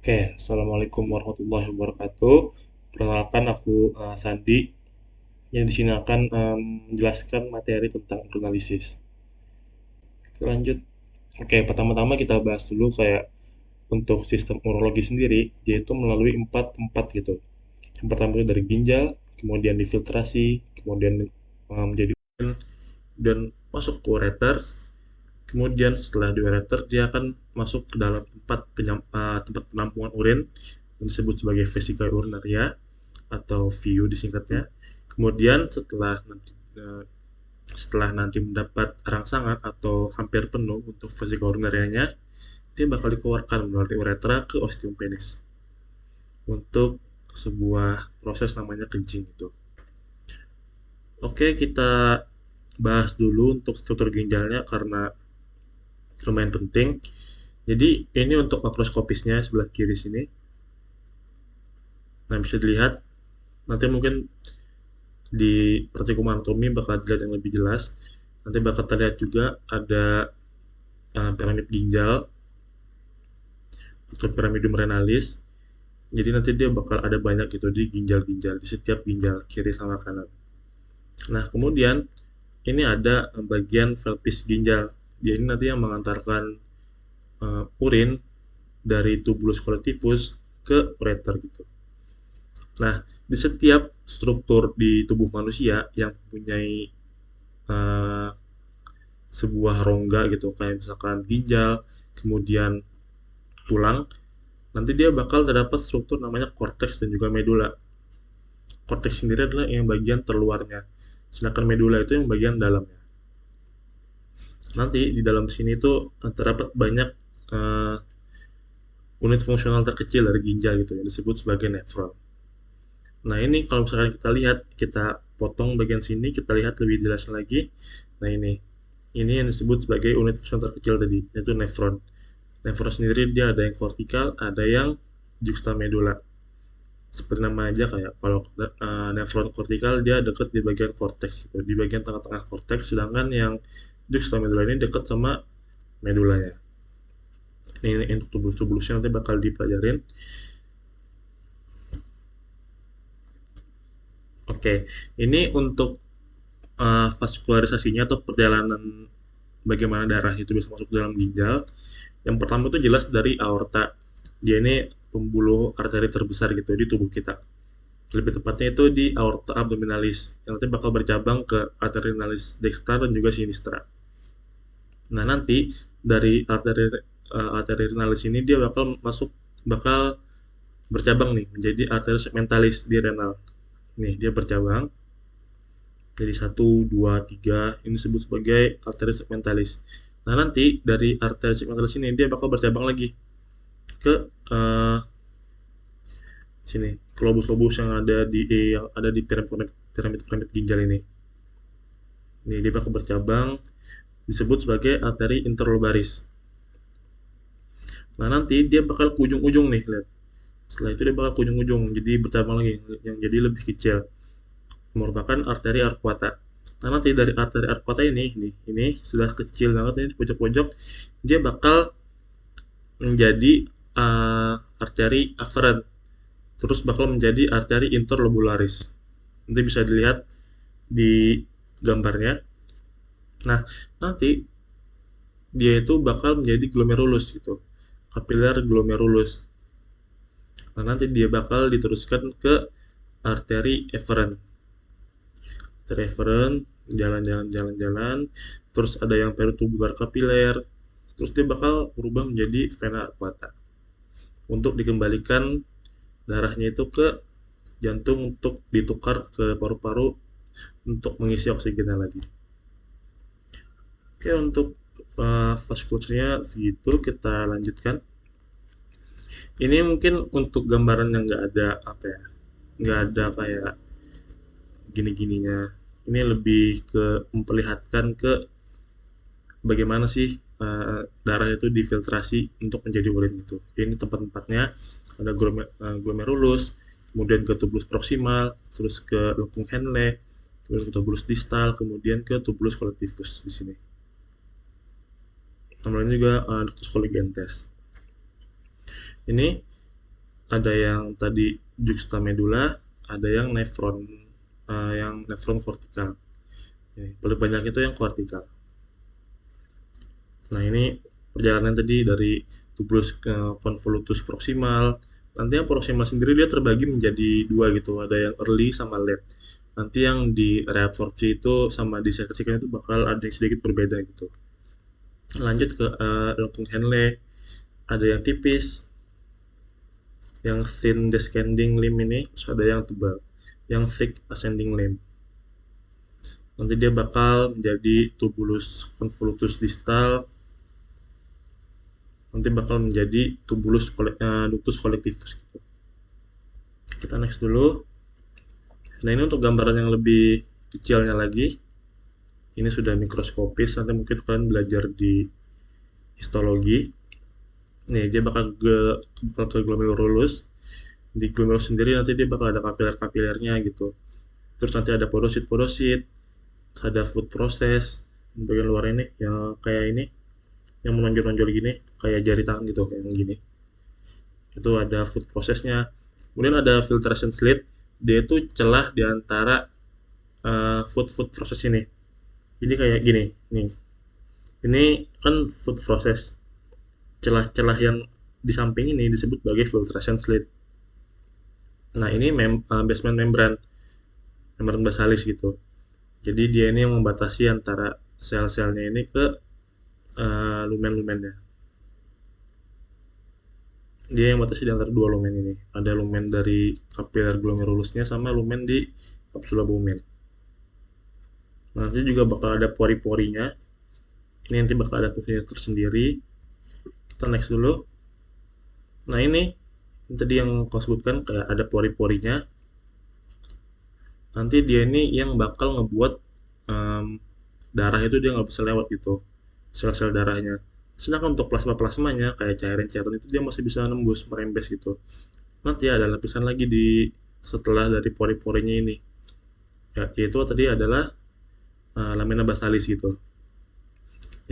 Oke, Assalamualaikum warahmatullahi wabarakatuh. Perkenalkan aku Sandi, yang di sini akan menjelaskan materi tentang urinalysis. Oke, lanjut. Oke, pertama-tama kita bahas dulu kayak untuk sistem urologi sendiri, dia itu melalui empat tempat gitu. Yang pertama itu dari ginjal, kemudian difiltrasi, kemudian menjadi urin, dan masuk ke ureter. Kemudian setelah di ureter, dia akan masuk ke dalam tempat penampungan urin yang disebut sebagai vesica urinaria atau VU disingkatnya. Kemudian eh, setelah nanti mendapat rangsangan atau hampir penuh untuk vesika urinarianya, dia bakal dikeluarkan melalui uretra ke ostium penis untuk sebuah proses namanya kencing itu. Oke, kita bahas dulu untuk struktur ginjalnya karena lumayan penting. Jadi ini untuk makroskopisnya sebelah kiri sini. Nah, bisa dilihat nanti mungkin di praktikum anatomi bakal dilihat yang lebih jelas. Nanti bakal terlihat juga ada piramid ginjal atau pyramidum renalis. Jadi nanti dia bakal ada banyak gitu di ginjal-ginjal di setiap ginjal kiri sama kanan. Nah, kemudian ini ada bagian pelvis ginjal. Dia ini nanti yang mengantarkan urin dari tubulus collectivus ke ureter gitu. Nah, di setiap struktur di tubuh manusia yang mempunyai uh, sebuah rongga gitu, kayak misalkan ginjal, kemudian tulang, nanti dia bakal terdapat struktur namanya korteks dan juga medula. Korteks sendiri adalah yang bagian terluarnya, sedangkan medula itu yang bagian dalamnya. Nanti di dalam sini tuh terdapat banyak uh, unit fungsional terkecil dari ginjal gitu yang disebut sebagai nefron. Nah, ini kalau misalkan kita lihat, kita potong bagian sini, kita lihat lebih jelas lagi. Nah, ini yang disebut sebagai unit fungsional terkecil tadi, yaitu nefron. Nefron sendiri dia ada yang vertikal, ada yang juxtamedula. Seperti nama aja kayak kalau nefron vertikal dia dekat di bagian korteks gitu, di bagian tengah-tengah korteks, sedangkan yang juxtamedula ini dekat sama medulanya. Ini untuk tubulus-tubulusnya nanti bakal dipelajarin. Oke, ini untuk vaskularisasinya atau perjalanan bagaimana darah itu bisa masuk ke dalam ginjal. Yang pertama itu jelas dari aorta. Dia ini pembuluh arteri terbesar gitu di tubuh kita. Lebih tepatnya itu di aorta abdominalis yang nanti bakal bercabang ke arteri renalis dextra dan juga sinistra. Nah, nanti dari arteri renalis ini dia bakal bercabang nih menjadi arteri segmentalis di renal. Nih, dia bercabang jadi satu, 2, 3 ini disebut sebagai arteri segmentalis. Nah, nanti dari arteri segmentalis ini dia bakal bercabang lagi ke sini, lobus-lobus yang ada di piramid ginjal ini. Ini dia bakal bercabang disebut sebagai arteri interlobaris. Nah, nanti dia bakal ke ujung-ujung nih, lihat. Setelah itu dia bakal ke ujung-ujung, jadi bercabang lagi yang jadi lebih kecil, merupakan arteri arcuata. Nah, nanti dari arteri arcuata ini sudah kecil banget ini di pojok-pojok, dia bakal menjadi arteri afferent, terus bakal menjadi arteri interlobularis. Nanti bisa dilihat di gambarnya. Nah, nanti dia itu bakal menjadi glomerulus gitu, kapiler glomerulus. Nah, nanti dia bakal diteruskan ke arteri efferent. Arteri efferent jalan-jalan, terus ada yang peritubular kapiler, terus dia bakal berubah menjadi vena arcuata untuk dikembalikan darahnya itu ke jantung untuk ditukar ke paru-paru untuk mengisi oksigennya lagi. Oke, untuk vaskularnya segitu, kita lanjutkan. Ini mungkin untuk gambaran yang nggak ada apa ya, nggak ada kayak gini-gininya. Ini lebih ke memperlihatkan ke bagaimana sih darah itu difiltrasi untuk menjadi urin itu. Ini tempat-tempatnya ada glomerulus, kemudian ke tubulus proximal, terus ke lengkung Henle, terus ke tubulus distal, kemudian ke tubulus collectivus di sini. Namanya juga ductus colligentes. Ini ada yang tadi juxtamedula, ada yang nefron kortikal. Paling banyak itu yang kortikal. Nah, ini perjalanan tadi dari tubulus ke convolutus proximal. Nanti yang proximal sendiri dia terbagi menjadi dua gitu, ada yang early sama late. Nanti yang di reabsorpsi itu sama disekresikan itu bakal ada yang sedikit berbeda gitu. Lanjut ke lengkung Henle, ada yang tipis, yang thin descending limb ini, terus ada yang tebal, yang thick ascending limb. Nanti dia bakal menjadi tubulus convolutus distal, nanti bakal menjadi tubulus ductus collectivus gitu. Kita next dulu. Nah, ini untuk gambaran yang lebih kecilnya lagi. Ini sudah mikroskopis, nanti mungkin kalian belajar di histologi. Nih, dia bakal ke glomerulus. Di glomerulus sendiri nanti dia bakal ada kapiler-kapilernya gitu. Terus nanti ada porosit, ada food process. Bagian luar ini yang kayak ini, yang menonjol-nonjol gini, kayak jari tangan gitu, kayak gini. Itu ada food processnya. Kemudian ada filtration slit, dia itu celah di antara food process ini. Jadi kayak gini, nih. Ini kan food process. Celah-celah yang di samping ini disebut sebagai filtration slit. Nah, ini basement membran basalis gitu. Jadi dia ini yang membatasi antara sel-selnya ini ke lumen-lumennya. Dia yang membatasi di antara dua lumen ini. Ada lumen dari kapiler glomerulusnya sama lumen di kapsula Bowman. Nanti juga bakal ada pori-porinya. Ini nanti bakal ada fungsinya tersendiri. Kita next dulu. Nah, ini tadi yang kau sebutkan kayak ada pori-porinya. Nanti dia ini yang bakal ngebuat darah itu dia nggak bisa lewat gitu, sel-sel darahnya. Sedangkan untuk plasma-plasmanya kayak cairan-cairan itu dia masih bisa nembus, merembes gitu. Nanti ada lapisan lagi di setelah dari pori-porinya ini, yaitu tadi adalah lamina basalis gitu.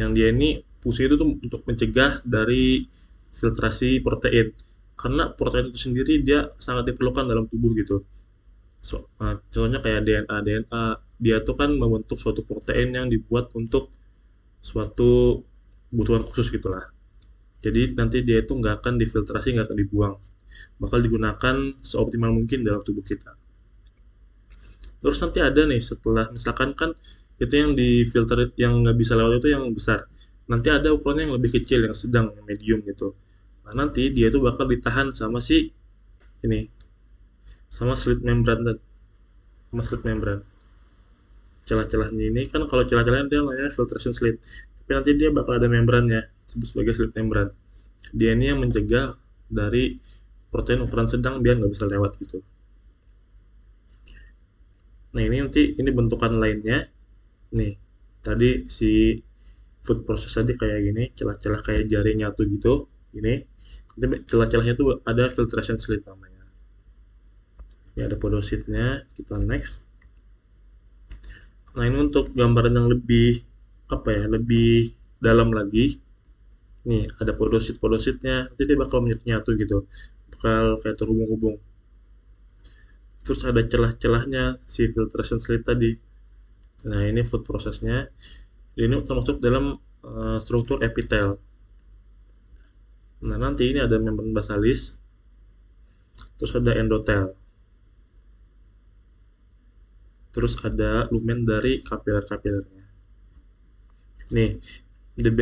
Yang dia ini fungsinya itu tuh untuk mencegah dari filtrasi protein, karena protein itu sendiri dia sangat diperlukan dalam tubuh gitu. Contohnya kayak DNA dia tuh kan membentuk suatu protein yang dibuat untuk suatu kebutuhan khusus gitulah. Jadi nanti dia itu nggak akan difiltrasi, nggak akan dibuang, bakal digunakan seoptimal mungkin dalam tubuh kita. Terus nanti ada nih setelah misalkan kan itu yang difilter yang nggak bisa lewat itu yang besar. Nanti ada ukurannya yang lebih kecil, yang sedang, yang medium gitu. Nah, nanti dia itu bakal ditahan sama si ini, sama slit membran, celah-celahnya ini kan kalau celah-celahnya dia namanya filtration slit, tapi nanti dia bakal ada membrannya disebut sebagai slit membran. Dia ini yang mencegah dari protein ukuran sedang biar nggak bisa lewat gitu. Nah, ini nanti ini bentukan lainnya nih, tadi si food process tadi kayak gini, celah-celah kayak jari nyatu gitu ini. Celah-celahnya tuh ada filtration slit namanya. Ya, ada podositnya. Kita next. Nah, ini untuk gambaran yang lebih apa ya, lebih dalam lagi. Nih, ada podositnya. Nanti dia bakal menyatu gitu, bakal kayak terhubung-hubung. Terus ada celah-celahnya si filtration slit tadi. Nah, ini food processnya. Ini termasuk dalam struktur epitel. Nah, nanti ini ada membran basalis. Terus ada endotel. Terus ada lumen dari kapiler-kapilernya. Nih, the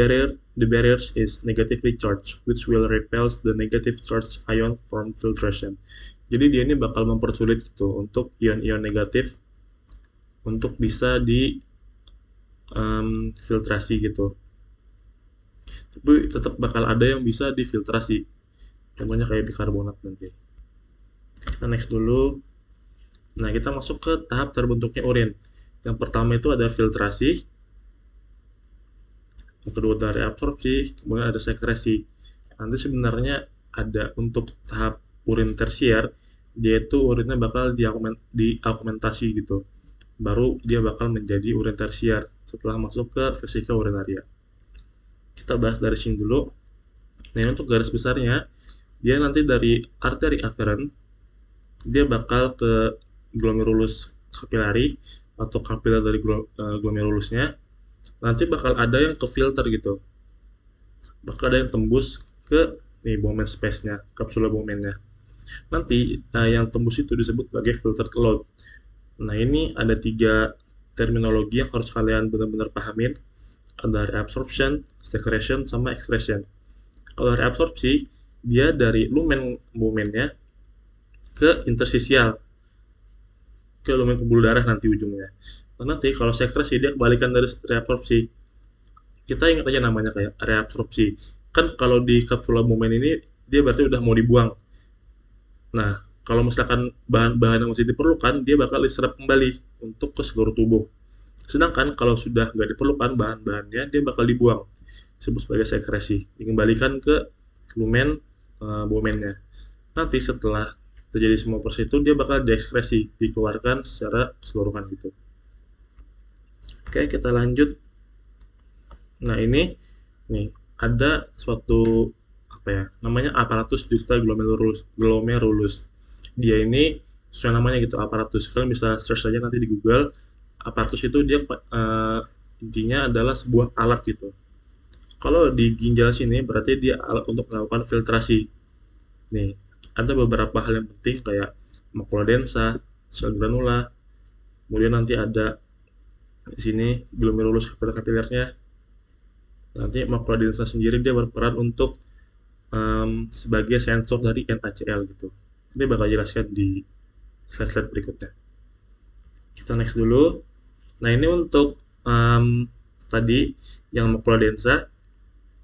barriers is negatively charged, which will repels the negative charge ion from filtration. Jadi dia ini bakal mempersulit itu untuk ion-ion negatif untuk bisa di filtrasi gitu. Tapi tetap bakal ada yang bisa difiltrasi. Contohnya kayak bikarbonat nanti. Kita next dulu. Nah, kita masuk ke tahap terbentuknya urin. Yang pertama itu ada filtrasi, yang kedua ada reabsorpsi, kemudian ada sekresi. Nanti sebenarnya ada untuk tahap urin tersier, dia itu urinnya bakal diaugmentasi gitu. Baru dia bakal menjadi urin tersier setelah masuk ke vesika urinaria. Kita bahas dari sini dulu. Nah, ini untuk garis besarnya, dia nanti dari arteri aferen dia bakal ke glomerulus kapilari atau kapiler dari glomerulusnya, nanti bakal ada yang ke filter gitu, bakal ada yang tembus ke nih Bowman space-nya, kapsula Bowman-nya. Nanti yang tembus itu disebut sebagai filtered load. Nah, ini ada 3 terminologi yang harus kalian benar-benar pahamin. Ada reabsorption, secretion, sama excretion. Kalau reabsorpsi, dia dari lumen Bowman-nya ke interstisial, ke lumen pembuluh darah nanti ujungnya. Nah, nanti kalau sekresi dia kebalikan dari reabsorpsi. Kita ingat aja namanya kayak reabsorpsi. Kan kalau di kapsula Bowman ini dia berarti udah mau dibuang. Nah, kalau misalkan bahan-bahan yang masih diperlukan, dia bakal diserap kembali untuk ke seluruh tubuh. Sedangkan kalau sudah nggak diperlukan bahan-bahannya, dia bakal dibuang. Disebut sebagai sekresi. Dikembalikan ke lumen Bowman-nya. Nanti setelah terjadi semua proses itu, dia bakal diekskresi, dikeluarkan secara keseluruhan gitu. Oke, kita lanjut. Nah, ini nih ada suatu apa ya? Namanya aparatus juxtaglomerulus. Dia ini sesuai namanya gitu, aparatus. Kalian bisa search saja nanti di Google. Aparatus itu dia intinya adalah sebuah alat gitu. Kalau di ginjal sini berarti dia alat untuk melakukan filtrasi. Nih, ada beberapa hal yang penting kayak makula densa, sel granula, kemudian nanti ada di sini glomerulus kapilernya. Nanti makula densa sendiri dia berperan untuk sebagai sensor dari NaCl gitu. Ini bakal jelaskan di slide-slide berikutnya. Kita next dulu. Nah, ini untuk tadi yang makula densa.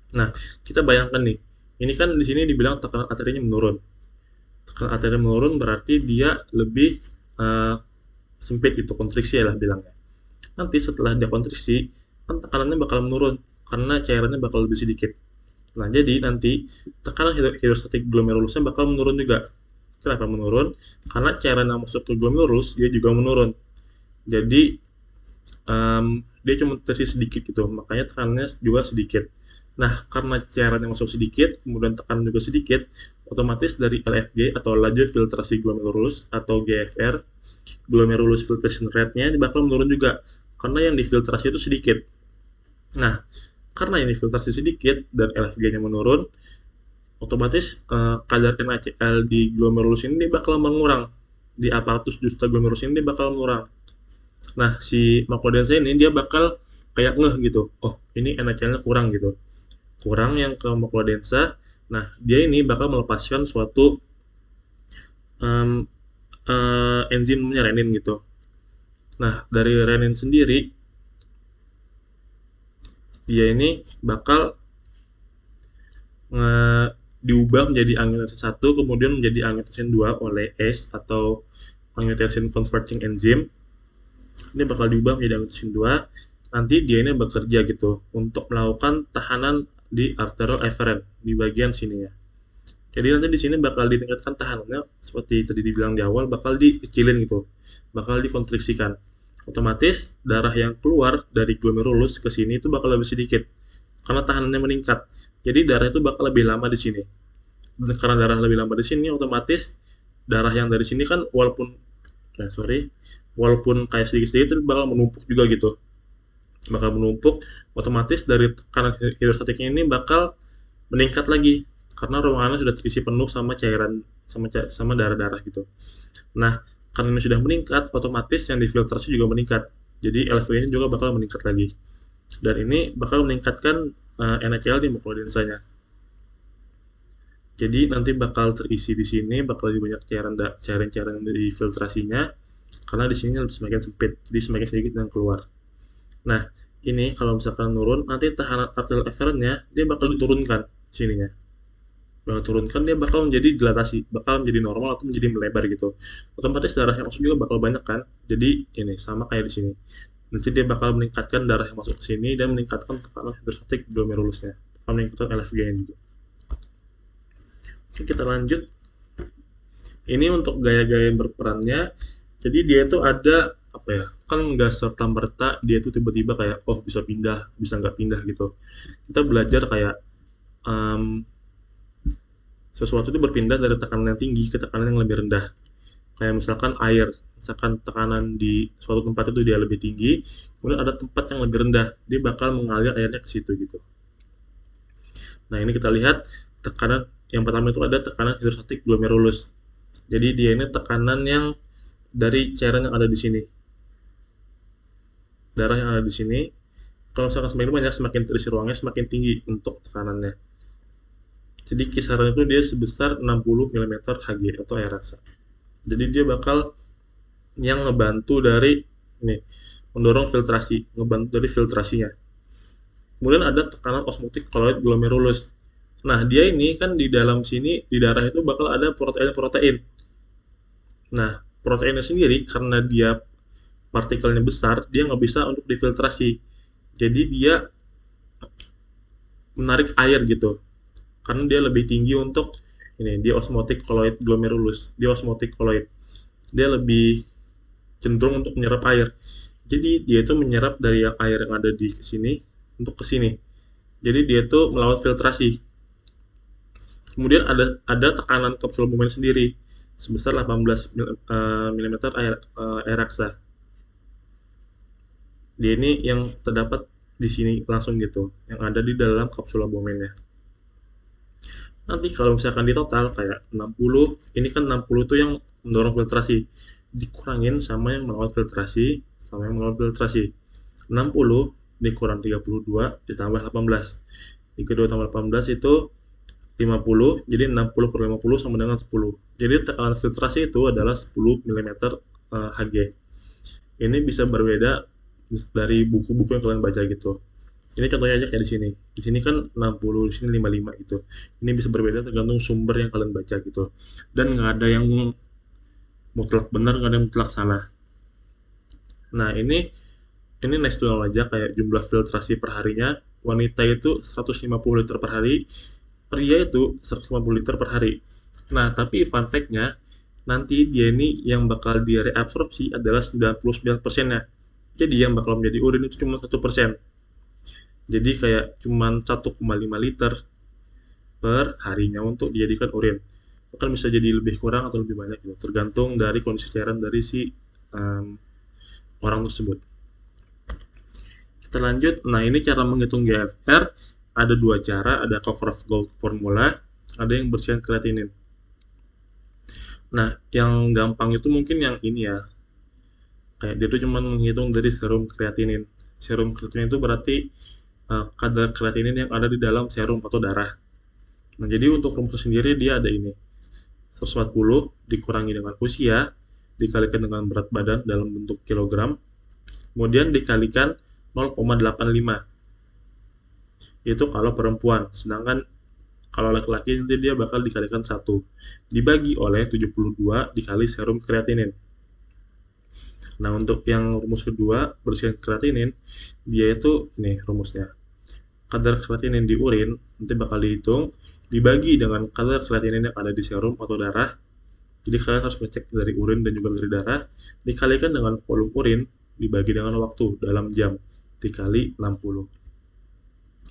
Nah, kita bayangkan nih, ini kan di sini dibilang tekanan arterinya menurun. Tekanan arterinya menurun berarti dia lebih sempit gitu, kontriksi lah bilangnya. Nanti setelah dia kontriksi, kan tekanannya bakal menurun karena cairannya bakal lebih sedikit. Nah, jadi nanti tekanan hidrostatik glomerulusnya bakal menurun juga. Kenapa menurun? Karena cairan yang masuk ke glomerulus dia juga menurun. Jadi dia cuma terisi sedikit gitu, makanya tekanannya juga sedikit. Nah, karena cairan yang masuk sedikit, kemudian tekanan juga sedikit, otomatis dari LFG atau laju filtrasi glomerulus atau GFR, glomerulus filtration rate-nya bakal menurun juga, karena yang difiltrasi itu sedikit. Nah, karena ini filtrasi sedikit dan LFG-nya menurun, otomatis kadar NaCl di glomerulus ini dia bakal mengurang. Di aparatus juxtaglomerulus ini dia bakal mengurang. Nah, si makula densa ini dia bakal kayak ngeh gitu. Oh, ini NaCl-nya kurang gitu. Kurang yang ke makula densa. Nah, dia ini bakal melepaskan suatu enzim namanya renin gitu. Nah, dari renin sendiri dia ini bakal diubah menjadi angiotensin 1 kemudian menjadi angiotensin 2 oleh ACE atau angiotensin converting enzyme. Ini bakal diubah menjadi angiotensin 2. Nanti dia ini bekerja gitu untuk melakukan tahanan di arterial efferent di bagian sini ya. Jadi nanti di sini bakal ditingkatkan tahanannya seperti tadi dibilang di awal, bakal dikecilin gitu, bakal dikontriksikan. Otomatis darah yang keluar dari glomerulus ke sini itu bakal lebih sedikit karena tahanannya meningkat. Jadi darah itu bakal lebih lama di sini. Dan karena darah lebih lama di sini, otomatis darah yang dari sini kan walaupun kayak sedikit-sedikit itu bakal menumpuk juga gitu. Bakal menumpuk, otomatis dari tekanan hidrostatiknya ini bakal meningkat lagi karena ruangannya sudah terisi penuh sama cairan sama darah-darah gitu. Nah, karena ini sudah meningkat, otomatis yang difiltrasi juga meningkat. Jadi LFV-nya juga bakal meningkat lagi. Dan ini bakal meningkatkan NaCl di makula densanya. Jadi nanti bakal terisi di sini, bakal lebih banyak cairan-cairan di filtrasinya, karena di sini semakin sempit, jadi semakin sedikit yang keluar. Nah, ini kalau misalkan menurun, nanti tahanan arterial efferentnya dia bakal diturunkan sininya. Bakal turunkan dia bakal menjadi dilatasi, bakal menjadi normal atau menjadi melebar gitu. Otomatis darah yang masuk juga bakal banyak kan. Jadi ini sama kayak di sini. Nanti dia bakal meningkatkan darah yang masuk ke sini dan meningkatkan tekanan hidrostatik glomerulusnya. Bakal meningkatkan LFG-nya juga. Oke, kita lanjut. Ini untuk gaya-gaya yang berperannya. Jadi dia itu ada apa ya? Kan nggak serta merta dia itu tiba-tiba kayak oh bisa pindah, bisa nggak pindah gitu. Kita belajar kayak sesuatu itu berpindah dari tekanan yang tinggi ke tekanan yang lebih rendah. Kayak misalkan air, misalkan tekanan di suatu tempat itu dia lebih tinggi, kemudian ada tempat yang lebih rendah, dia bakal mengalir airnya ke situ gitu. Nah, ini kita lihat tekanan yang pertama itu ada tekanan hidrostatik glomerulus. Jadi dia ini tekanan yang dari cairan yang ada di sini, darah yang ada di sini. Kalau misalkan semakin banyak, semakin terisi ruangnya, semakin tinggi untuk tekanannya. Jadi kisaran itu dia sebesar 60 mm Hg atau air raksa. Jadi dia bakal yang ngebantu dari ini, mendorong filtrasi, ngebantu dari filtrasinya. Kemudian ada tekanan osmotik koloid glomerulus. Nah, dia ini kan di dalam sini di darah itu bakal ada protein-protein. Nah, proteinnya sendiri karena dia partikelnya besar, dia nggak bisa untuk difiltrasi. Jadi dia menarik air gitu. Karena dia lebih tinggi untuk ini, dia osmotic colloid glomerulus, dia osmotic colloid. Dia lebih cenderung untuk menyerap air. Jadi dia itu menyerap dari air yang ada di sini untuk ke sini. Jadi dia itu melawan filtrasi. Kemudian ada tekanan kapsul bumen sendiri sebesar 18 mm air raksa. Dia ini yang terdapat di sini langsung gitu, yang ada di dalam kapsul bumennya. Nanti kalau misalkan di total kayak 60, ini kan 60 itu yang mendorong filtrasi, dikurangin sama yang melawan filtrasi, sama yang melawan filtrasi. 60 dikurang 32 ditambah 18. 32 tambah 18 itu 50, jadi 60 per 50 sama dengan 10. Jadi tekanan filtrasi itu adalah 10 mm Hg. Ini bisa berbeda dari buku-buku yang kalian baca gitu. Ini contohnya aja kayak di sini. Di sini kan 60, di sini 55 gitu. Ini bisa berbeda tergantung sumber yang kalian baca gitu. Dan nggak ada yang mutlak benar, nggak ada yang mutlak salah. Nah, ini nice to know aja kayak jumlah filtrasi perharinya. Wanita itu 150 liter per hari, pria itu 150 liter per hari. Nah, tapi fun fact-nya, nanti dia ini yang bakal dia reabsorpsi adalah 99%-nya. Jadi yang bakal menjadi urin itu cuma 1%. Jadi kayak cuma 1,5 liter per harinya untuk dijadikan urin. Bahkan bisa jadi lebih kurang atau lebih banyak gitu, tergantung dari kondisi cairan dari si orang tersebut. Kita lanjut. Nah, ini cara menghitung GFR. Ada dua cara, ada Cockcroft-Gault formula, ada yang bersihan kreatinin. Nah, yang gampang itu mungkin yang ini ya. Kayak dia tuh cuma menghitung dari serum kreatinin. Serum kreatinin itu berarti kadar kreatinin yang ada di dalam serum atau darah. Nah, jadi untuk rumusnya sendiri dia ada ini. 140 dikurangi dengan usia, dikalikan dengan berat badan dalam bentuk kilogram, kemudian dikalikan 0,85. Itu kalau perempuan, sedangkan kalau laki-laki nanti dia bakal dikalikan 1. Dibagi oleh 72 dikali serum kreatinin. Nah, untuk yang rumus kedua, bersihan kreatinin, dia itu ini rumusnya. Kadar kreatinin di urin nanti bakal dihitung, dibagi dengan kadar kreatinin yang ada di serum atau darah. Jadi kalian harus ngecek dari urin dan juga dari darah, dikalikan dengan volume urin, dibagi dengan waktu dalam jam, dikali 60.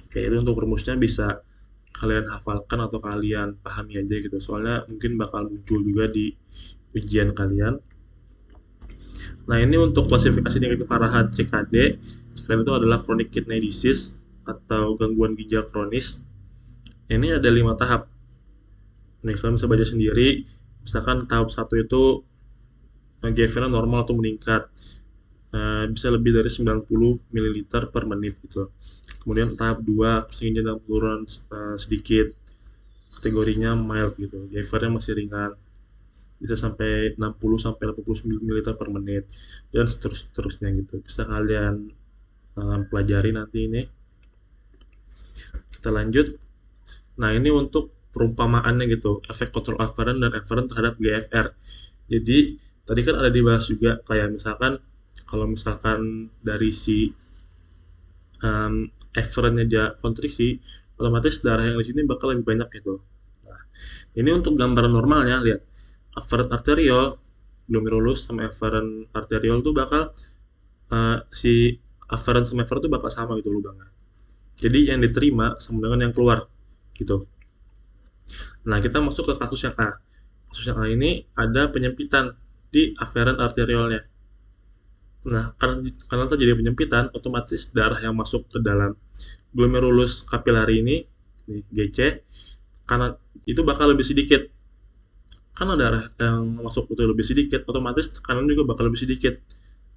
Oke, itu untuk rumusnya bisa kalian hafalkan atau kalian pahami aja gitu. Soalnya mungkin bakal muncul juga di ujian kalian. Nah, ini untuk klasifikasi tingkat keparahan CKD. CKD itu adalah chronic kidney disease atau gangguan ginjal kronis. Ini ada 5 tahap. Nih, kalian bisa baca sendiri. Misalkan tahap 1 itu GFR normal atau meningkat. Bisa lebih dari 90 ml per menit gitu. Kemudian tahap 2, persinggian dalam penurunan sedikit. Kategorinya mild gitu. GFR-nya masih ringan. Bisa sampai 60 sampai 80 ml per menit dan seterusnya gitu. Bisa kalian pelajari nanti ini. Kita lanjut. Nah, ini untuk perumpamaannya gitu, efek kontrol afferent dan efferent terhadap GFR. Jadi tadi kan ada dibahas juga kayak misalkan kalau misalkan dari si efferentnya dia kontriksi, otomatis darah yang di sini bakal lebih banyak gitu. Nah, ini untuk gambaran normalnya, lihat afferent arteriol, glomerulus sama efferent arteriol tuh bakal si afferent sama efferent tuh bakal sama gitu lubangnya. Jadi yang diterima sama dengan yang keluar gitu. Nah, kita masuk ke kasus yang A. Kasus yang A ini ada penyempitan di afferent arteriolnya. Nah, karena terjadi penyempitan, otomatis darah yang masuk ke dalam glomerulus kapilari ini, GC, karena itu bakal lebih sedikit. Karena darah yang masuk itu lebih sedikit, otomatis tekanan juga bakal lebih sedikit.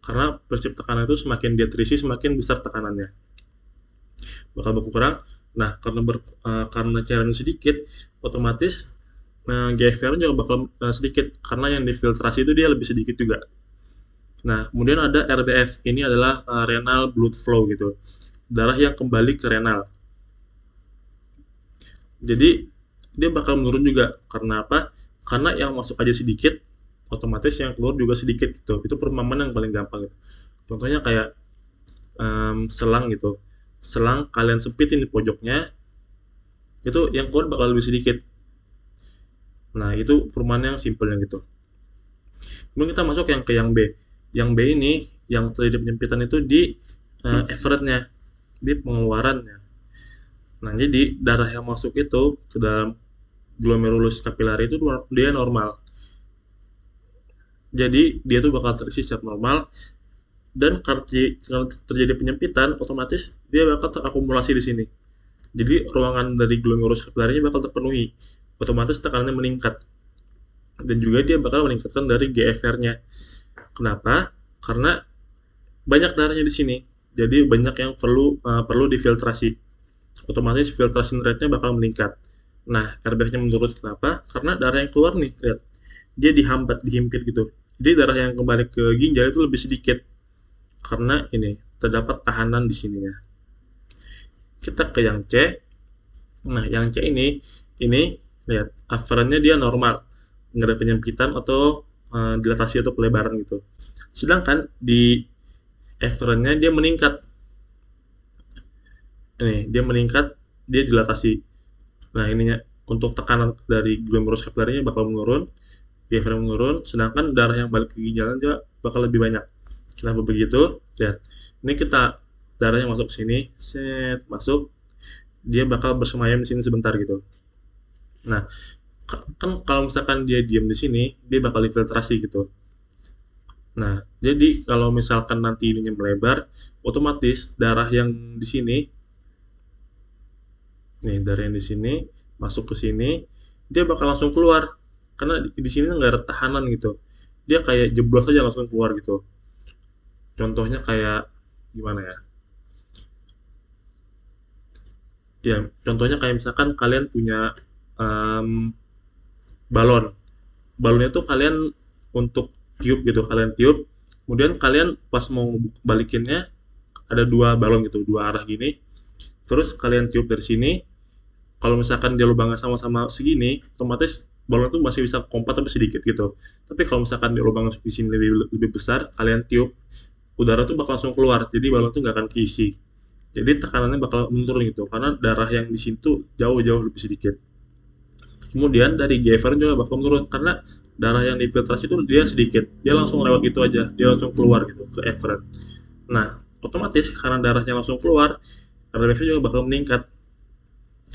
Karena prinsip tekanan itu semakin dia terisi, semakin besar tekanannya. Bakal berkurang. Nah, karena cairan sedikit, otomatis GFR juga bakal sedikit. Karena yang difiltrasi itu dia lebih sedikit juga. Nah, kemudian ada RBF. Ini adalah renal blood flow gitu. Darah yang kembali ke renal. Jadi dia bakal menurun juga. Karena apa? Karena yang masuk aja sedikit, otomatis yang keluar juga sedikit gitu. Itu perumpamaan yang paling gampang gitu. Contohnya kayak selang gitu. Selang kalian sempitin di pojoknya, itu yang keluar bakal lebih sedikit. Nah, itu perumpamaan yang simpel yang gitu. Kemudian kita masuk yang ke yang B. Yang B ini yang terjadi penyempitan itu di efferentnya, di pengeluarannya. Nah, jadi darah yang masuk itu ke dalam glomerulus kapilari itu dia normal. Jadi dia tuh bakal terisi secara normal, dan karena terjadi penyempitan, otomatis dia bakal terakumulasi di sini. Jadi ruangan dari glomerulus kapilarinya bakal terpenuhi, otomatis tekanannya meningkat, dan juga dia bakal meningkatkan dari GFR-nya. Kenapa? Karena banyak darahnya di sini, jadi banyak yang perlu difiltrasi. Otomatis filtration rate-nya bakal meningkat. Nah, RBF-nya menurun. Kenapa? Karena darah yang keluar nih, lihat, dia dihimpit gitu. Jadi darah yang kembali ke ginjal itu lebih sedikit karena ini terdapat tahanan di sini ya. Kita ke yang C. Nah, yang C ini lihat afferentnya dia normal, nggak ada penyempitan atau dilatasi atau pelebaran gitu. Sedangkan di efferentnya dia meningkat. Ini dia meningkat, dia dilatasi. Nah, ininya untuk tekanan dari glomerulus kapilarinya bakal menurun, diafragma menurun, sedangkan darah yang balik ke ginjalnya dia bakal lebih banyak. Kenapa begitu? Lihat, ini kita darahnya masuk ke sini, set masuk, dia bakal bersemayam di sini sebentar gitu. Nah, kan kalau misalkan dia diam di sini, dia bakal difiltrasi gitu. Nah, jadi kalau misalkan nanti ininya melebar, otomatis darah yang di sini, nih darah yang di sini masuk ke sini, dia bakal langsung keluar karena di sini nggak ada tahanan gitu. Dia kayak jeblos aja langsung keluar gitu. Contohnya kayak gimana ya? Ya, contohnya kayak misalkan kalian punya em, balon. Balonnya tuh kalian untuk tiup gitu, kalian tiup. Kemudian kalian pas mau balikinnya ada dua balon gitu, dua arah gini. Terus kalian tiup dari sini. Kalau misalkan dia lubangnya sama-sama segini, otomatis balon itu masih bisa kompak tapi sedikit gitu. Tapi kalau misalkan dia lubangnya di sini lebih besar, kalian tiup, udara tuh bakal langsung keluar. Jadi balon tuh nggak akan keisi. Jadi tekanannya bakal menurun gitu, karena darah yang di sini tuh jauh-jauh lebih sedikit. Kemudian dari GFR juga bakal menurun karena darah yang difiltrasi itu dia sedikit, dia langsung lewat gitu aja, dia langsung keluar gitu ke efferent. Nah, otomatis karena darahnya langsung keluar, RBF juga bakal meningkat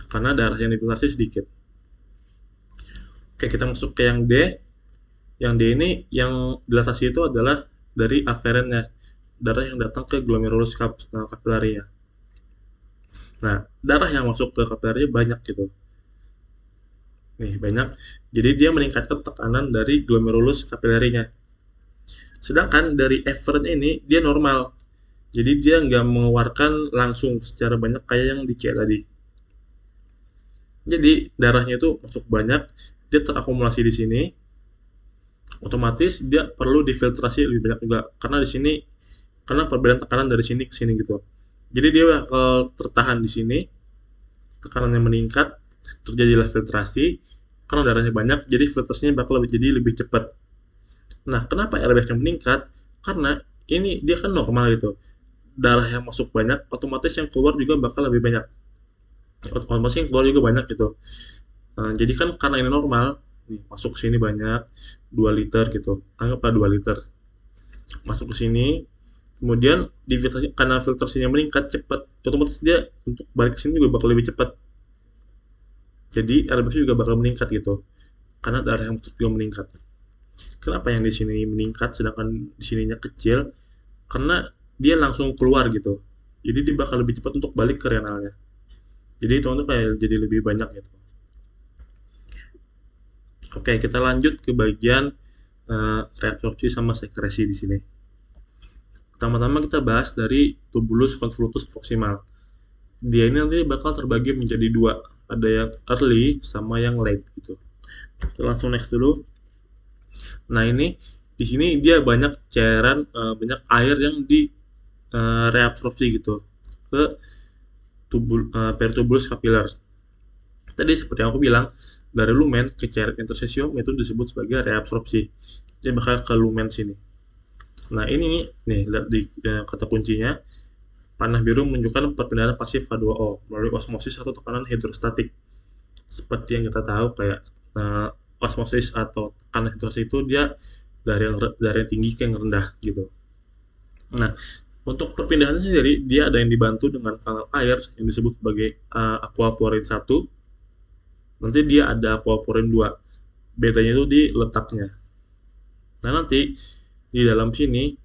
karena darah yang difiltrasi sedikit. Oke, kita masuk ke yang D. Yang D ini yang dilatasi itu adalah dari afferentnya, darah yang datang ke glomerulus kapilarinya. Nah, darah yang masuk ke kapilarinya banyak gitu. Nih, banyak. Jadi dia meningkatkan tekanan dari glomerulus kapilarinya. Sedangkan dari efferent ini dia normal. Jadi dia nggak mengeluarkan langsung secara banyak kayak yang di C tadi. Jadi darahnya itu masuk banyak, dia terakumulasi di sini, otomatis dia perlu difiltrasi lebih banyak juga. Karena di sini karena perbedaan tekanan dari sini ke sini gitu. Jadi dia bakal tertahan di sini, tekanannya meningkat, terjadilah filtrasi, karena darahnya banyak, jadi filtrasinya bakal jadi lebih cepat. Nah, kenapa LBH-nya meningkat? Karena ini dia kan normal gitu. Darah yang masuk banyak, otomatis yang keluar juga bakal lebih banyak. Otomatis yang keluar juga banyak gitu. Jadi kan karena ini normal, nih, masuk ke sini banyak, 2 liter gitu. Anggaplah 2 liter. Masuk ke sini, kemudian karena filtrasinya meningkat cepat, otomatis dia untuk balik ke sini juga bakal lebih cepat. Jadi RBF juga bakal meningkat gitu, karena darah yang masuk juga meningkat. Kenapa yang di sini meningkat sedangkan di sininya kecil? Karena dia langsung keluar gitu. Jadi dia bakal lebih cepat untuk balik ke renalnya. Jadi itu untuk kayak jadi lebih banyak gitu. Oke, kita lanjut ke bagian reabsorpsi sama sekresi di sini. Pertama-tama kita bahas dari tubulus convolutus proximal. Dia ini nanti bakal terbagi menjadi dua, ada yang early sama yang late gitu. Kita langsung next dulu. Nah ini di sini dia banyak cairan, banyak air yang di reabsorpsi gitu ke pertubulus kapiler. Tadi seperti yang aku bilang, dari lumen ke cairan interstisium itu disebut sebagai reabsorpsi. Dia bakal ke lumen sini. Nah ini nih lihat di kata kuncinya, panah biru menunjukkan perpindahan pasif H2O melalui osmosis atau tekanan hidrostatik. Seperti yang kita tahu kayak osmosis atau tekanan hidrostatik itu dia dari yang tinggi ke yang rendah gitu. Nah, untuk perpindahannya sendiri dia ada yang dibantu dengan kanal air yang disebut sebagai aquaporin 1. Nanti dia ada aquaporin 2. Bedanya itu di letaknya. Nah, nanti di dalam sini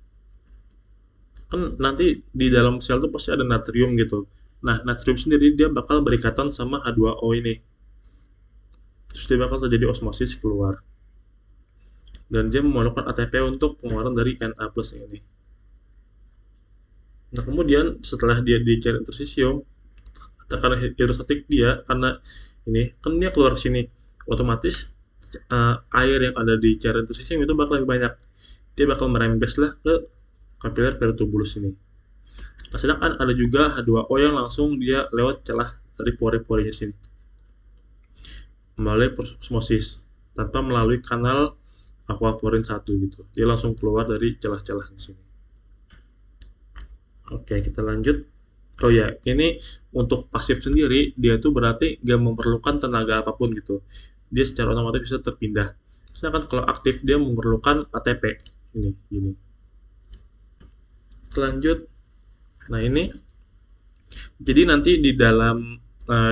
kan nanti di dalam sel itu pasti ada natrium gitu. Nah, natrium sendiri dia bakal berikatan sama H2O ini. Terus dia bakal terjadi osmosis keluar. Dan dia memerlukan ATP untuk pengeluaran dari Na+ ini. Nah, kemudian setelah dia di cairan interstisium, tekanan hidrostatik dia karena ini kan dia keluar sini, otomatis air yang ada di cairan interstisium itu bakal lebih banyak. Dia bakal merembes lah ke kapiler pertubulus ini. Nah, sedangkan ada juga H2O yang langsung dia lewat celah dari pori-porinya sini melalui osmosis tanpa melalui kanal aquaporin 1 gitu. Dia langsung keluar dari celah-celah di sini. Oke, kita lanjut. Oh ya, ini untuk pasif sendiri dia tuh berarti gak memerlukan tenaga apapun gitu. Dia secara otomatis bisa terpindah. Sedangkan kalau aktif dia memerlukan ATP. Ini, gini. Lanjut. Nah ini, jadi nanti di dalam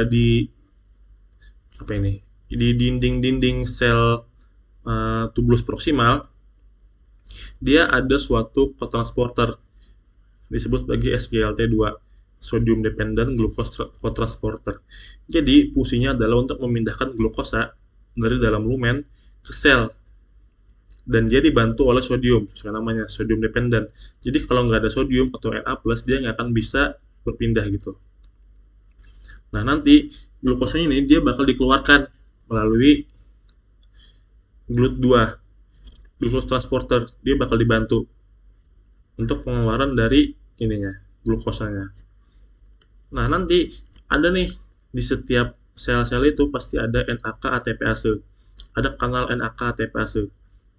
di apa ini? Di dinding-dinding sel tubulus proksimal, dia ada suatu cotransporter disebut sebagai SGLT2, sodium dependent glucose cotransporter. Jadi fungsinya adalah untuk memindahkan glukosa dari dalam lumen ke sel, dan dia dibantu oleh sodium, sesuai namanya sodium dependent. Jadi kalau nggak ada sodium atau Na+, dia nggak akan bisa berpindah gitu. Nah nanti glukosanya ini dia bakal dikeluarkan melalui GLUT2, glucose transporter. Dia bakal dibantu untuk pengeluaran dari ininya, glukosanya. Nah nanti ada nih di setiap sel-sel itu pasti ada NAK ATPase, ada kanal NAK ATPase.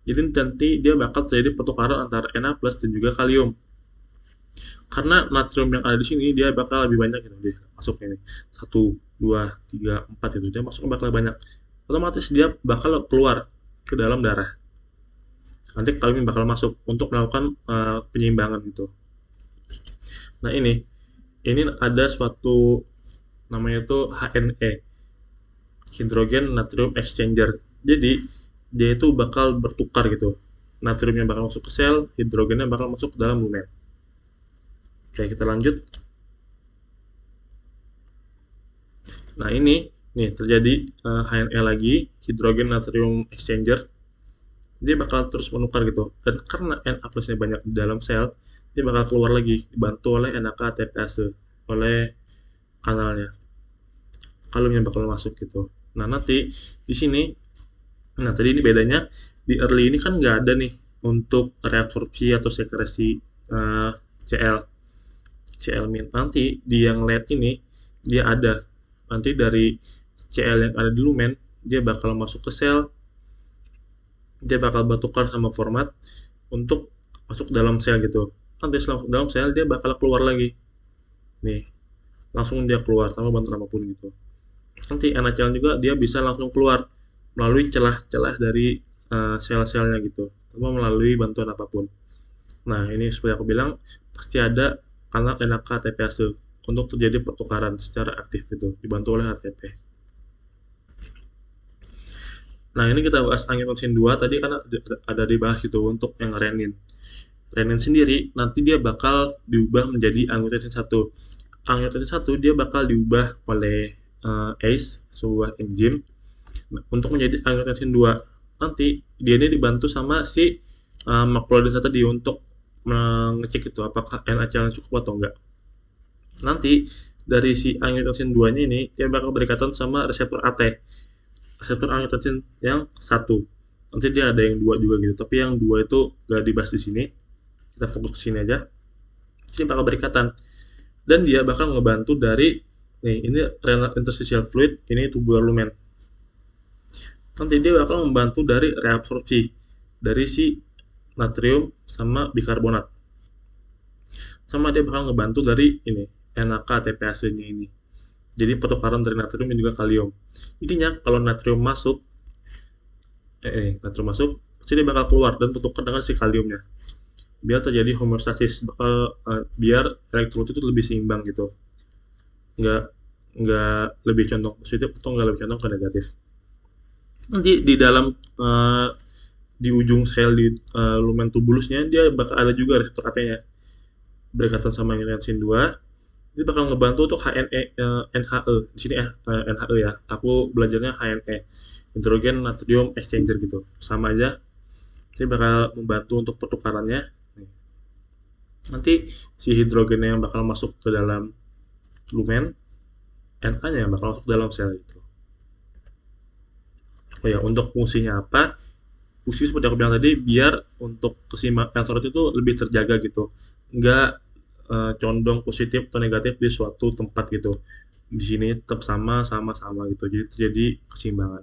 Jadi nanti dia bakal terjadi pertukaran antara Na+ dan juga kalium. Karena natrium yang ada di sini dia bakal lebih banyak gitu dia masuknya nih. 1, 2, 3, 4 itu dia masuknya bakal banyak. Otomatis dia bakal keluar ke dalam darah. Nanti kalium bakal masuk untuk melakukan penyeimbangan gitu. Nah ini ada suatu namanya itu HNE, hydrogen natrium exchanger. Jadi dia itu bakal bertukar gitu. Natriumnya bakal masuk ke sel, hidrogennya bakal masuk ke dalam lumen. Oke, kita lanjut. Nah ini nih terjadi HNE lagi, hydrogen natrium exchanger. Dia bakal terus menukar gitu. Dan karena Na+-nya banyak di dalam sel, dia bakal keluar lagi dibantu oleh NAK ATPase, oleh kanalnya. Kaliumnya bakal masuk gitu. Nah nanti di sini, nah tadi ini bedanya di early ini kan nggak ada nih untuk reabsorpsi atau sekresi Cl min. Nanti di yang late ini dia ada. Nanti dari Cl yang ada di lumen dia bakal masuk ke sel, dia bakal bertukar sama format untuk masuk dalam sel gitu. Nanti setelah dalam sel dia bakal keluar lagi. Nih, langsung dia keluar sama bantuan apapun gitu. Nanti NaCl juga dia bisa langsung keluar melalui celah-celah dari sel-selnya gitu, tanpa melalui bantuan apapun. Nah, ini seperti aku bilang pasti ada kanal NAK ATPase untuk terjadi pertukaran secara aktif gitu, dibantu oleh ATP. Nah, ini kita bahas angiotensin 2 tadi kan ada dibahas gitu untuk yang renin. Renin sendiri nanti dia bakal diubah menjadi angiotensin 1. Angiotensin 1 dia bakal diubah oleh ACE, sebuah enzim untuk menjadi angiotensin 2. Nanti dia ini dibantu sama si makrolida tadi untuk mengecek itu apakah NaCl cukup atau enggak. Nanti dari si angiotensin 2-nya ini dia bakal berikatan sama reseptor AT, reseptor angiotensin yang satu. Nanti dia ada yang dua juga gitu, tapi yang dua itu gak dibahas di sini. Kita fokus ke sini aja. Ini bakal berikatan dan dia bakal ngebantu dari nih ini renal interstitial fluid, ini tubular lumen. Nanti dia bakal membantu dari reabsorpsi dari si natrium sama bikarbonat. Sama dia bakal ngebantu dari ini NaK-ATPase-nya ini. Jadi pertukaran dari natrium dan juga kalium. Intinya kalau natrium masuk, pasti dia bakal keluar dan bertukar dengan si kaliumnya. Biar terjadi homeostasis, biar elektrolit itu lebih seimbang gitu. Nggak nggak lebih condong positif atau nggak lebih condong ke negatif. Nanti di dalam di ujung sel di lumen tubulusnya dia bakal ada juga reseptor AT-nya berkaitan sama angiotensin 2. Ini bakal ngebantu untuk NHE. Di sini NHE ya. Aku belajarnya HNE. Hydrogen natrium exchanger gitu. Sama aja. Ini bakal membantu untuk pertukarannya. Nanti si hidrogennya yang bakal masuk ke dalam lumen, Na-nya yang bakal masuk ke dalam sel itu. Oh ya, untuk fungsinya apa? Fungsi seperti aku bilang tadi, biar untuk keseimbangan elektrolit itu lebih terjaga gitu. Nggak condong positif atau negatif di suatu tempat gitu. Di sini tetap sama gitu. Jadi terjadi keseimbangan.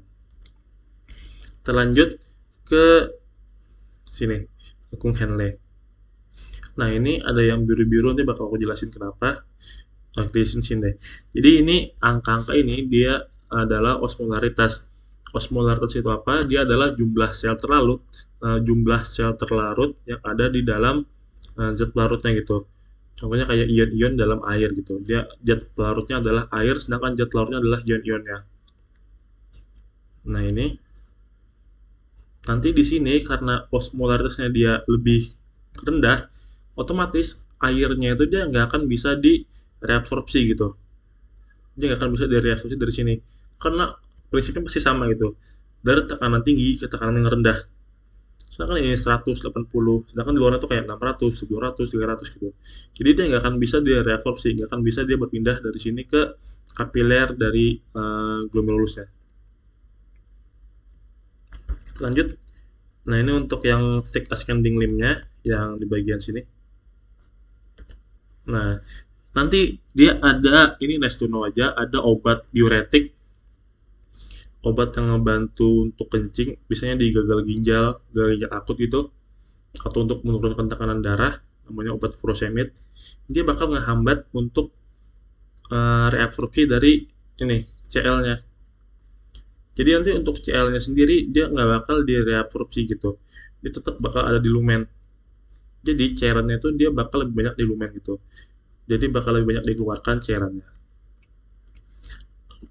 Terlanjut ke sini, Kung Henle. Nah, ini ada yang biru-biru, nanti bakal aku jelasin kenapa. Jelasin sini deh. Jadi ini angka-angka ini dia adalah osmolaritas. Osmolaritas itu apa? Dia adalah jumlah sel terlarut yang ada di dalam zat larutnya gitu. Contohnya kayak ion-ion dalam air gitu. Dia zat larutnya adalah air, sedangkan zat larutnya adalah ion-ionnya. Nah ini nanti di sini karena osmolaritasnya dia lebih rendah, otomatis airnya itu dia nggak akan bisa direabsorpsi gitu. Dia nggak akan bisa direabsorpsi dari sini karena prinsipnya pasti sama gitu, dari tekanan tinggi ke tekanan yang rendah. Sedangkan ini 180, sedangkan di luarnya tuh kayak 600, 700, 300 gitu. Jadi dia nggak akan bisa direabsorpsi, nggak akan bisa dia berpindah dari sini ke kapiler dari glomerulusnya. Lanjut. Nah ini untuk yang thick ascending limb-nya yang di bagian sini. Nah nanti dia ada, ini nice to know aja, ada obat diuretik, obat yang ngebantu untuk kencing, biasanya di gagal ginjal akut gitu, atau untuk menurunkan tekanan darah, namanya obat furosemid. Dia bakal ngehambat untuk reabsorpsi dari ini Cl-nya. Jadi nanti untuk Cl-nya sendiri dia nggak bakal direabsorpsi gitu, dia tetap bakal ada di lumen. Jadi cairannya itu dia bakal lebih banyak di lumen gitu. Jadi bakal lebih banyak dikeluarkan cairannya.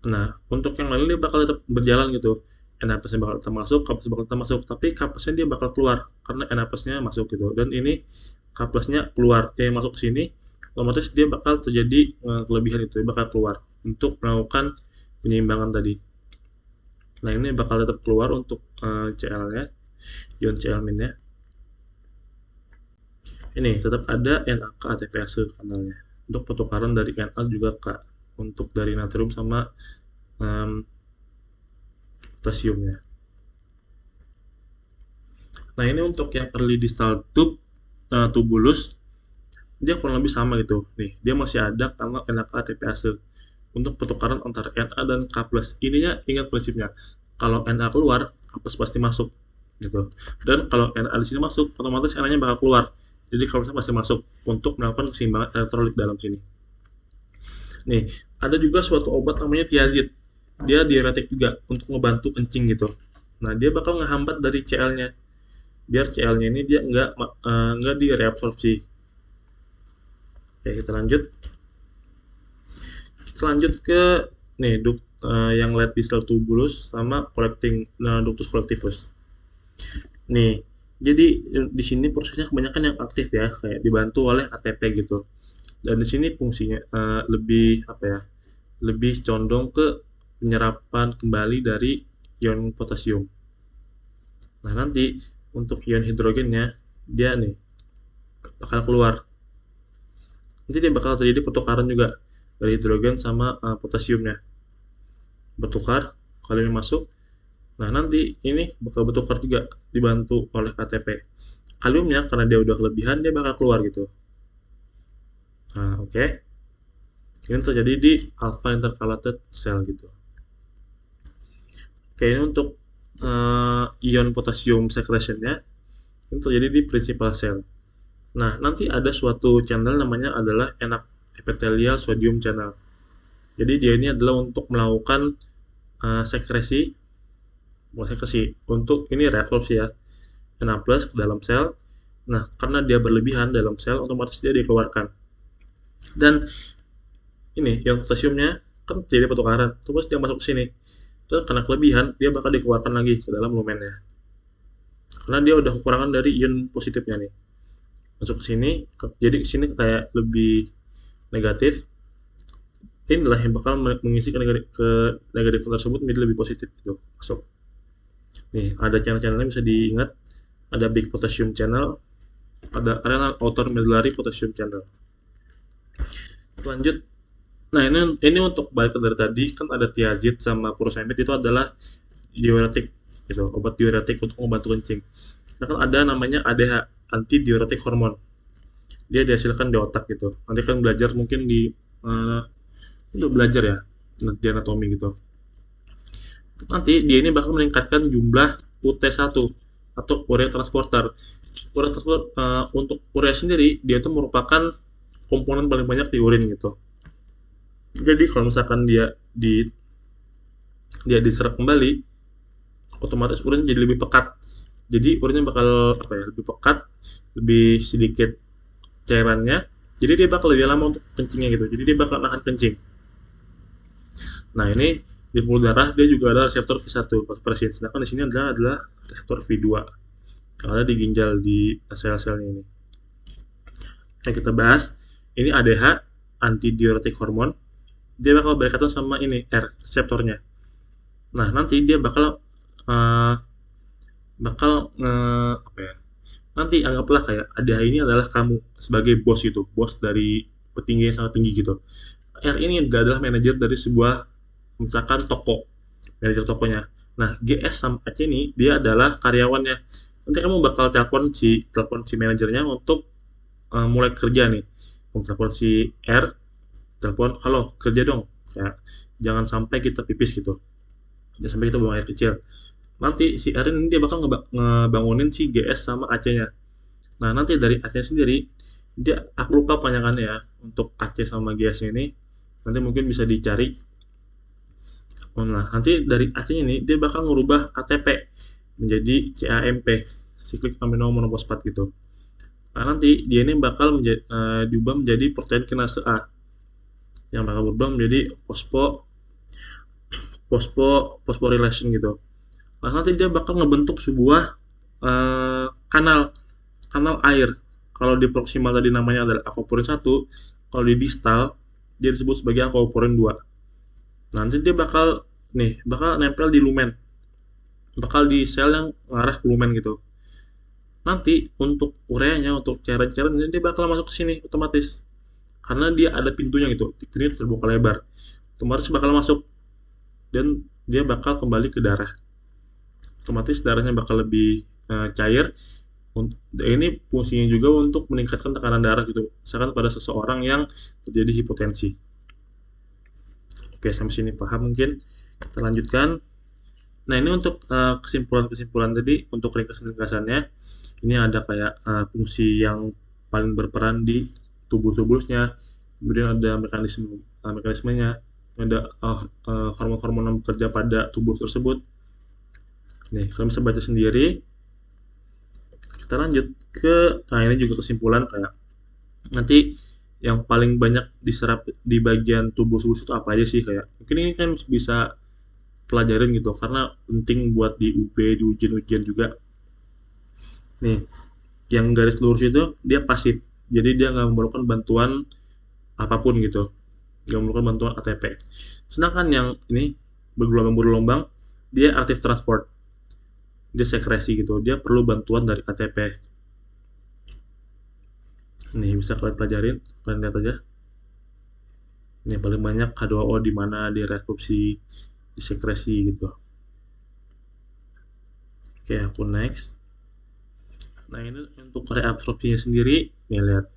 Nah, untuk yang lain dia bakal tetap berjalan gitu. NAPS-nya bakal tetap masuk, kapasnya bakal tetap masuk, tapi kapasnya dia bakal keluar karena NAPS-nya masuk gitu. Dan ini kapasnya keluar, yang masuk ke sini, otomatis dia bakal terjadi kelebihan itu, dia bakal keluar untuk melakukan penyeimbangan tadi. Nah, ini bakal tetap keluar untuk Cl-nya, ion Cl-nya. Ini tetap ada NaK-ATPase kanalnya untuk pertukaran dari Na juga K untuk dari natrium sama potasiumnya. Nah ini untuk yang early distal tube tubulus, dia kurang lebih sama gitu. Nih dia masih ada kanal NaK-ATPase untuk pertukaran antara Na dan K+. Ininya ingat prinsipnya, kalau Na keluar, K+ pasti masuk gitu. Dan kalau Na di sini masuk, otomatis Na-nya bakal keluar. Jadi K+ pasti masuk untuk melakukan keseimbangan elektrolit dalam sini. Nih, ada juga suatu obat namanya tiazid. Dia diuretik juga untuk ngebantu kencing gitu. Nah, dia bakal ngehambat dari Cl-nya. Biar Cl-nya ini dia nggak direabsorpsi. Oke, kita lanjut. Kita lanjut ke nih yang light distal tubulus sama ductus collectivus. Nih, jadi di sini prosesnya kebanyakan yang aktif ya, kayak dibantu oleh ATP gitu. Dan di sini fungsinya lebih apa ya? Lebih condong ke penyerapan kembali dari ion potasium. Nah, nanti untuk ion hidrogennya dia nih bakal keluar. Nanti dia bakal terjadi pertukaran juga dari hidrogen sama potasiumnya. Bertukar, kalau ini masuk. Nah, nanti ini bakal bertukar juga dibantu oleh ATP. Kaliumnya karena dia udah kelebihan dia bakal keluar gitu. Nah, oke. Okay. Ini terjadi di alpha intercalated cell gitu. Oke, ini untuk ion potasium secretionnya ini terjadi di principal cell. Nah, nanti ada suatu channel namanya adalah enak epithelial sodium channel. Jadi dia ini adalah untuk melakukan sekresi, bukan sekresi, untuk ini reabsorpsi ya, Na+ ke dalam sel. Nah, karena dia berlebihan dalam sel, otomatis dia dikeluarkan. Dan ini yang potasiumnya kan jadi pertukaran, terus dia masuk ke sini. Dan karena kelebihan, dia bakal dikeluarkan lagi ke dalam lumennya. Karena dia udah kekurangan dari ion positifnya nih. Masuk ke sini, jadi ke sini kayak lebih negatif. Inilah yang bakal mengisi ke negatif tersebut menjadi lebih positif gitu. Masuk. Nih, ada channel-channelnya bisa diingat. Ada big potassium channel, ada renal outer medullary potassium channel. Lanjut. Nah, ini untuk balik dari tadi kan ada thiazid sama furosemide itu adalah diuretik gitu, obat diuretik untuk membantu kencing. Nah, kan ada namanya ADH, anti diuretik hormon. Dia dihasilkan di otak gitu. Nanti kan belajar mungkin untuk belajar ya di anatomi gitu. Nanti dia ini bakal meningkatkan jumlah UT1 atau urea transporter. Urea transporter untuk urea sendiri dia itu merupakan komponen paling banyak di urin gitu. Jadi kalau misalkan dia diserap kembali, otomatis urin jadi lebih pekat. Jadi urinnya bakal apa ya, lebih pekat, lebih sedikit cairannya. Jadi dia bakal lebih lama untuk kencingnya gitu. Jadi dia bakal nahan kencing. Nah, ini di pembuluh darah dia juga ada reseptor V1 vasopressin. Sedangkan di sini adalah reseptor V2 yang ada di ginjal di sel-selnya ini. Nah, kita bahas ini ADH anti diuretik hormon. Dia bakal berkaitan sama ini R reseptornya. Nah, nanti dia bakal apa ya? Nanti anggaplah kayak ADH ini adalah kamu sebagai bos gitu, bos dari petinggi yang sangat tinggi gitu. R ini adalah manajer dari sebuah misalkan toko, manajer tokonya. Nah, GS sama AC ini dia adalah karyawannya. Nanti kamu bakal telepon si manajernya untuk mulai kerja nih. Kamu telepon si R, telepon, halo kerja dong. Ya, jangan sampai kita pipis gitu. Jangan sampai kita buang air kecil. Nanti si R ini dia bakal ngebangunin si GS sama AC-nya. Nah, nanti dari AC sendiri dia aku lupa panjangannya ya untuk AC sama GS ini. Nanti mungkin bisa dicari. Nah, nanti dari AC ini dia bakal ngerubah ATP menjadi CAMP, cyclic amino monofosfat gitu. Nah, nanti dia ini bakal diubah menjadi protein kinase A yang bakal berubah menjadi phosphorylation gitu. Nah, nanti dia bakal ngebentuk sebuah kanal air. Kalau di proksimal tadi namanya adalah aquaporin 1, kalau di distal dia disebut sebagai aquaporin 2. Nanti dia bakal nempel di lumen. Bakal di sel yang mengarah ke lumen gitu. Nanti untuk ureanya, untuk cairan-cairan dia bakal masuk ke sini otomatis. Karena dia ada pintunya gitu. Ini terbuka lebar. Otomatis bakal masuk dan dia bakal kembali ke darah. Otomatis darahnya bakal lebih cair. Ini fungsinya juga untuk meningkatkan tekanan darah gitu. Misalkan pada seseorang yang terjadi hipotensi. Oke, sampai sini paham mungkin. Kita lanjutkan. Nah, ini untuk kesimpulan-kesimpulan tadi, untuk ringkasan-ringkasannya. Ini ada kayak fungsi yang paling berperan di tubuh-tubuhnya. Kemudian ada mekanismenya. Ada hormon-hormon yang bekerja pada tubuh tersebut. Nih, kalian bisa baca sendiri. Kita lanjut ke, nah ini juga kesimpulan kayak nanti yang paling banyak diserap di bagian tubuh itu apa aja sih, kayak mungkin ini kan bisa pelajarin gitu karena penting buat di UB, di ujian-ujian juga. Nih, yang garis lurus itu dia pasif, jadi dia nggak memerlukan bantuan apapun gitu, nggak memerlukan bantuan ATP. Sedangkan yang ini bergelombang-bergelombang, dia aktif transport, dia sekresi gitu, dia perlu bantuan dari ATP. Nih bisa kalian pelajarin, kalian lihat aja. Ini paling banyak H2O di mana, di reabsorpsi, di sekresi gitu. Oke, aku next. Nah, ini untuk reabsorpsinya sendiri, nih lihat.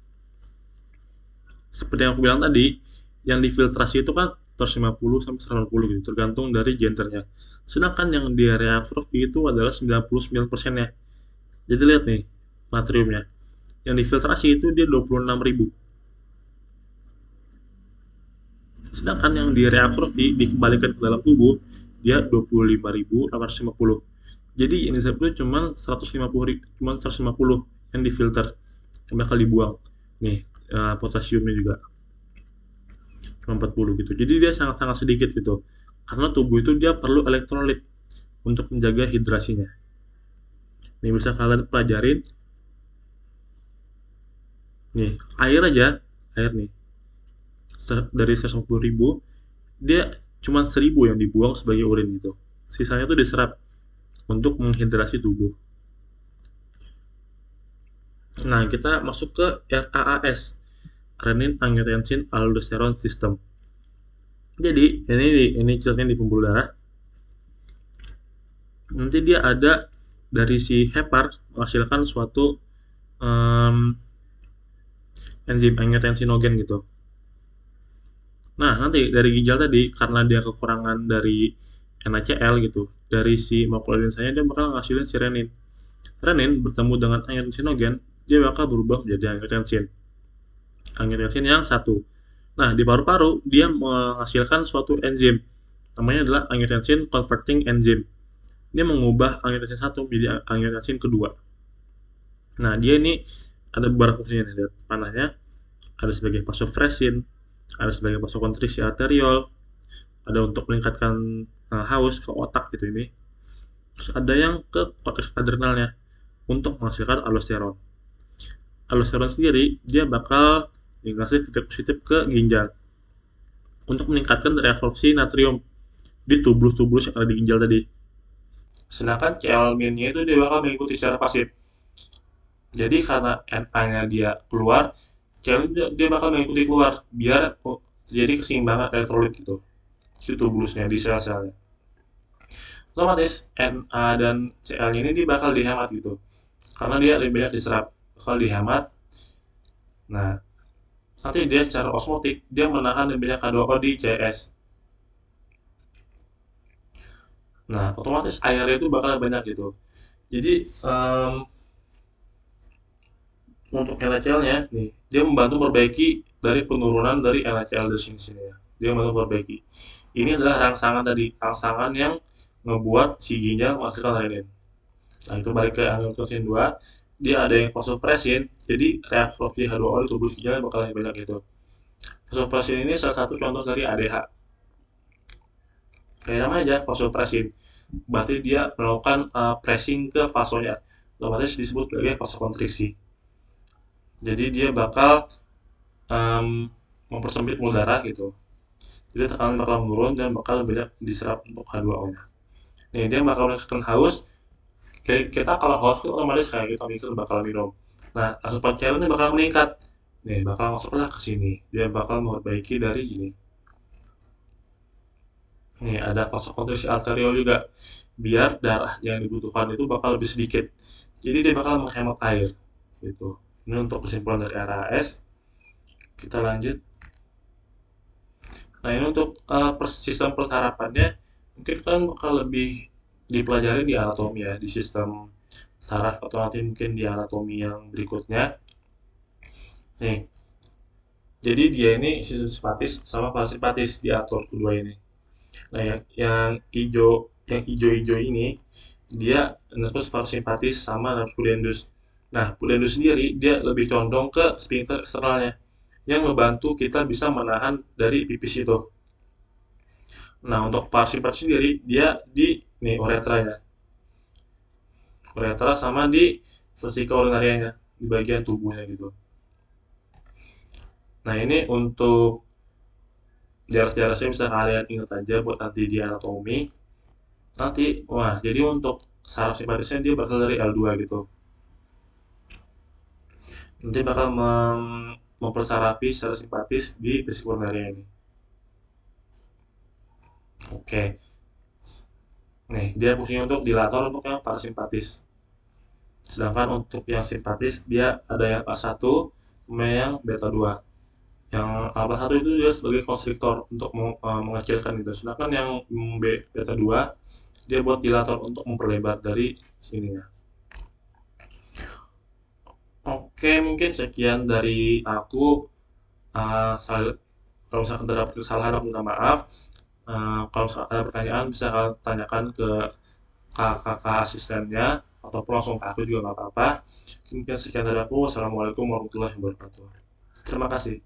Seperti yang aku bilang tadi, yang difiltrasi itu kan 150 sampai 180 gitu, tergantung dari gendernya. Sedangkan yang di reabsorpsi itu adalah 99% ya. Jadi lihat nih, natriumnya. Yang difiltrasi itu dia 26.000. Sedangkan yang di reabsorpsi dikembalikan ke dalam tubuh, dia 25.850. Jadi yang disebut itu cuma 150 yang difilter, yang bakal dibuang. Nih, potasiumnya juga cuma 40 gitu. Jadi dia sangat-sangat sedikit gitu. Karena tubuh itu dia perlu elektrolit untuk menjaga hidrasinya. Nih bisa kalian pelajarin. Nih, air aja, air nih. Dari 150.000, dia cuma 1.000 yang dibuang sebagai urin gitu. Sisanya tuh diserap untuk menghidrasi tubuh. Nah, kita masuk ke RAAS, renin angiotensin aldosteron system. Jadi ini ceritanya di pembuluh darah. Nanti dia ada dari si hepar menghasilkan suatu enzim angiotensinogen gitu. Nah, nanti dari ginjal tadi karena dia kekurangan dari NaCl gitu, dari si molekul saya dia bakal ngasilin si renin. Renin bertemu dengan angiotensinogen, dia bakal berubah menjadi angiotensin. Angiotensin yang satu. Nah, di paru-paru dia menghasilkan suatu enzim. Namanya adalah angiotensin converting enzyme. Dia mengubah angiotensin satu menjadi angiotensin kedua. Nah, dia ini ada beberapa fungsinya nih, lihat panahnya. Ada sebagai vasopressin, ada sebagai vasokonstriksi arteriol, ada untuk meningkatkan haus ke otak gitu ini. Terus ada yang ke korteks adrenalnya untuk menghasilkan aldosteron. Aldosteron sendiri dia bakal ngasih feedback positif ke ginjal untuk meningkatkan reabsorpsi natrium di tubuh-tubuh yang ada di ginjal tadi. Sedangkan Cl-nya itu dia bakal mengikuti secara pasif. Jadi karena Na-nya dia keluar, Cl dia bakal mengikuti keluar biar terjadi keseimbangan elektrolit gitu di tubusnya, di sel-selnya. Otomatis Na dan Cl-nya ini dia bakal dihemat gitu karena dia lebih banyak diserap, bakal dihemat. Nah, nanti dia secara osmotik dia menahan lebih banyak H2O di Cs. Nah, otomatis airnya itu bakal banyak gitu. Jadi untuk NaCl-nya nih, dia membantu memperbaiki dari penurunan dari NaCl dari sini ya. Dia membantu memperbaiki. Ini adalah rangsangan tadi, rangsangan yang ngebuat si ginjal menghasilkan renin. Nah, itu balik ke angiotensin 2, dia ada yang vasopressin, jadi reabsorpsi H2O di tubuh ginjal bakal lebih banyak gitu. Vasopressin ini salah satu contoh dari ADH. Kayak namanya aja vasopressin. Berarti dia melakukan pressing ke vasonya. Otomatis disebut sebagai vasokonstriksi. Jadi dia bakal mempersempit pembuluh darah gitu. Jadi tekanan bakal menurun dan bakal banyak diserap untuk H2O-nya. Nih, dia bakal meningkatkan haus. Kita kalau haus itu otomatis kayak kita mikir bakal minum. Nah, asupan cairan bakal meningkat. Nih, bakal masuklah ke sini. Dia bakal memperbaiki dari ini. Nih, ada vasokonstriksi arteriol juga. Biar darah yang dibutuhkan itu bakal lebih sedikit. Jadi dia bakal menghemat air. Gitu. Ini untuk kesimpulan dari RAS. Kita lanjut. Nah, ini untuk sistem persarapannya mungkin kan bakal lebih dipelajari di anatomi ya, di sistem saraf atau nanti mungkin di anatomi yang berikutnya. Nih, jadi dia ini sistem simpatis sama parasimpatis diatur kedua ini. Nah, yang hijau ini dia nervus parasimpatis sama nervus pudendus. Nah, pudendus sendiri dia lebih condong ke sphincter eksternalnya. yang membantu kita bisa menahan dari pipis itu. Nah, untuk parasimpatis sendiri dia di nih uretra ya. Uretra sama di vesika urinarianya di bagian tubuhnya gitu. Nah, ini untuk jarak-jaraknya bisa kalian ingat aja buat nanti di anatomi. Nanti, wah, jadi untuk saraf simpatisnya dia bakal dari L2 gitu. Nanti bakal mempersarapi secara simpatis di vesika urinaria ini. Oke. Nih, dia fungsinya untuk dilator untuk yang parasimpatis. Sedangkan untuk yang simpatis dia ada yang A1 sama yang beta 2. Yang alpha 1 itu dia sebagai konstriktor untuk mengecilkan itu. Sedangkan yang beta 2 dia buat dilator untuk memperlebar dari sininya. Oke, mungkin sekian dari aku. Kalau misalkan terdapat kesalahan aku minta maaf. Kalau misalkan ada pertanyaan bisa kalian tanyakan ke kakak asistennya ataupun langsung ke aku juga nggak apa-apa. Mungkin sekian dari aku. Wassalamualaikum warahmatullahi wabarakatuh. Terima kasih.